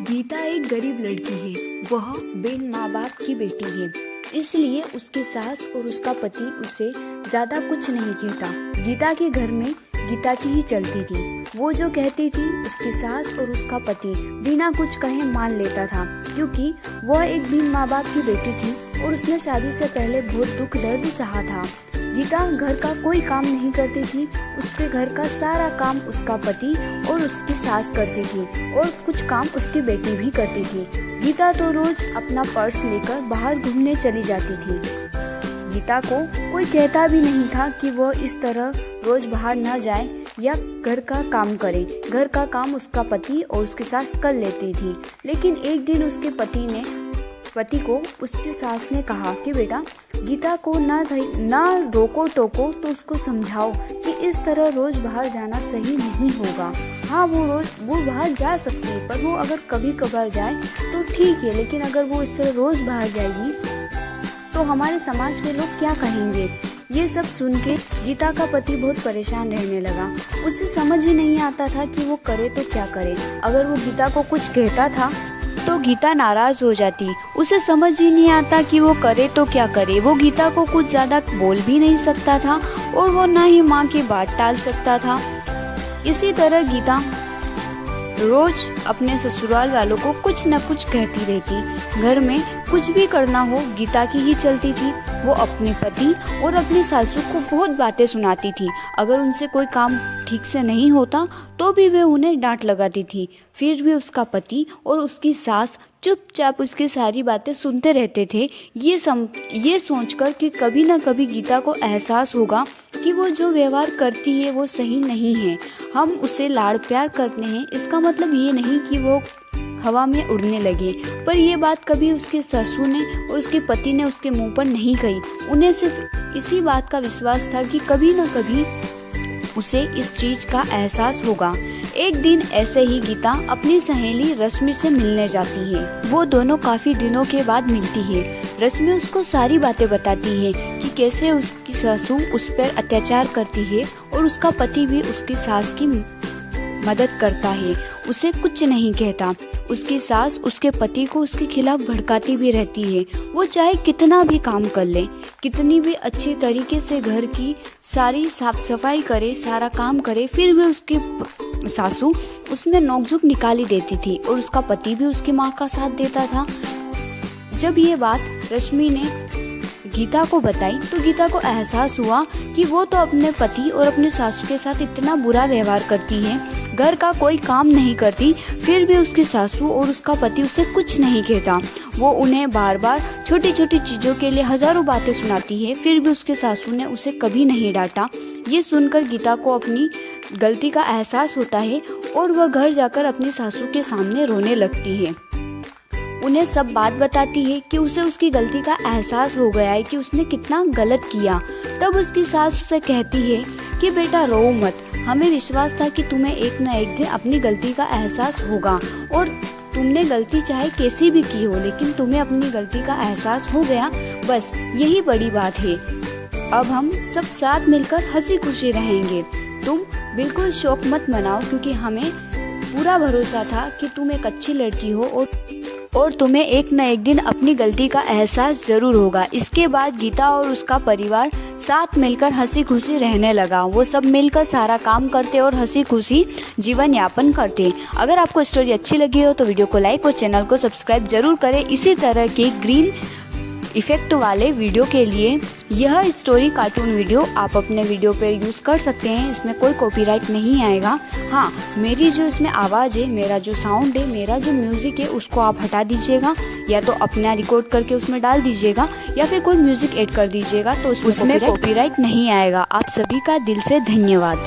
गीता एक गरीब लड़की है। वह बिन माँ बाप की बेटी है, इसलिए उसकी सास और उसका पति उसे ज्यादा कुछ नहीं कहता। गीता के घर में गीता की ही चलती थी। वो जो कहती थी उसकी सास और उसका पति बिना कुछ कहे मान लेता था, क्योंकि वह एक बिन माँ बाप की बेटी थी और उसने शादी से पहले बहुत दुख दर्द सहा था। गीता घर का कोई काम नहीं करती थी। उसके घर का सारा काम उसका पति और उसकी सास करती थी और कुछ काम उसकी बेटी भी करती थी। गीता तो रोज अपना पर्स लेकर बाहर घूमने चली जाती थी। गीता को कोई कहता भी नहीं था कि वह इस तरह रोज बाहर न जाए या घर का काम करे। घर का काम उसका पति और उसकी सास कर लेती थी। लेकिन एक दिन उसके पति को उसकी सास ने कहा कि बेटा, गीता को ना रोको टोको तो उसको समझाओ कि इस तरह रोज बाहर जाना सही नहीं होगा। हाँ, वो बाहर जा सकती है, पर वो अगर कभी कभार जाए तो ठीक है, लेकिन अगर वो इस तरह रोज बाहर जाएगी तो हमारे समाज के लोग क्या कहेंगे। ये सब सुन के गीता का पति बहुत परेशान रहने लगा। उसे समझ ही नहीं आता था कि वो करे तो क्या करे। अगर वो गीता को कुछ कहता था तो गीता नाराज हो जाती। उसे समझ ही नहीं आता कि वो करे तो क्या करे। वो गीता को कुछ ज्यादा बोल भी नहीं सकता था और वो ना ही माँ की बात टाल सकता था। इसी तरह गीता रोज अपने ससुराल वालों को कुछ न कुछ कहती रहती। घर में कुछ भी करना हो गीता की ही चलती थी। वो अपने पति और अपनी सासू को बहुत बातें सुनाती थी। अगर उनसे कोई काम ठीक से नहीं होता तो भी वे उन्हें डांट लगाती थी। फिर भी उसका पति और उसकी सास चुपचाप उसकी सारी बातें सुनते रहते थे, ये सोचकर कि कभी न कभी गीता को एहसास होगा कि वो जो व्यवहार करती है वो सही नहीं है। हम उसे लाड़ प्यार करते हैं, इसका मतलब ये नहीं कि वो हवा में उड़ने लगे। पर ये बात कभी उसके ससुर ने और उसके पति ने उसके मुंह पर नहीं कही। उन्हें सिर्फ इसी बात का विश्वास था कि कभी न कभी उसे इस चीज का एहसास होगा। एक दिन ऐसे ही गीता अपनी सहेली रश्मि से मिलने जाती है। वो दोनों काफी दिनों के बाद मिलती है। रश्मि उसको सारी बातें बताती है कि कैसे उसकी सासू उस पर अत्याचार करती है और उसका पति भी उसकी सास की मदद करता है, उसे कुछ नहीं कहता। उसकी सास उसके पति को उसके खिलाफ भड़काती भी रहती है। वो चाहे कितना भी काम कर ले, कितनी भी अच्छी तरीके से घर की सारी साफ सफाई करे, सारा काम करे, फिर भी उसकी सासू उसमें नोकझोंक निकाली देती थी और उसका पति भी उसकी माँ का साथ देता था। जब ये बात रश्मि ने गीता को बताई तो गीता को एहसास हुआ कि वो तो अपने पति और अपने सासू के साथ इतना बुरा व्यवहार करती है, घर का कोई काम नहीं करती, फिर भी उसकी सासू और उसका पति उसे कुछ नहीं कहता। वो उन्हें बार बार छोटी छोटी चीज़ों के लिए हजारों बातें सुनाती है, फिर भी उसके सासू ने उसे कभी नहीं डांटा। ये सुनकर गीता को अपनी गलती का एहसास होता है और वह घर जाकर अपनी सासू के सामने रोने लगती है। उन्हें सब बात बताती है कि उसे उसकी गलती का एहसास हो गया है कि उसने कितना गलत किया। तब उसकी सास उसे कहती है कि बेटा रो मत, हमें विश्वास था कि तुम्हें एक न एक दिन अपनी गलती का एहसास होगा और तुमने गलती चाहे कैसी भी की हो, लेकिन तुम्हें अपनी गलती का एहसास हो गया, बस यही बड़ी बात है। अब हम सब साथ मिलकर हंसी खुशी रहेंगे। तुम बिल्कुल शौक मत मनाओ, क्योंकि हमें पूरा भरोसा था कि तुम एक अच्छी लड़की हो और तुम्हें एक न एक दिन अपनी गलती का एहसास जरूर होगा। इसके बाद गीता और उसका परिवार साथ मिलकर हंसी खुशी रहने लगा। वो सब मिलकर सारा काम करते और हंसी खुशी जीवन यापन करते। अगर आपको स्टोरी अच्छी लगी हो तो वीडियो को लाइक और चैनल को सब्सक्राइब जरूर करें। इसी तरह के ग्रीन इफेक्ट वाले वीडियो के लिए यह स्टोरी कार्टून वीडियो आप अपने वीडियो पर यूज़ कर सकते हैं। इसमें कोई कॉपीराइट नहीं आएगा। हाँ, मेरी जो इसमें आवाज़ है, मेरा जो साउंड है, मेरा जो म्यूज़िक है, उसको आप हटा दीजिएगा, या तो अपना रिकॉर्ड करके उसमें डाल दीजिएगा या फिर कोई म्यूज़िक ऐड कर दीजिएगा, तो उसमें कॉपीराइट नहीं आएगा। आप सभी का दिल से धन्यवाद।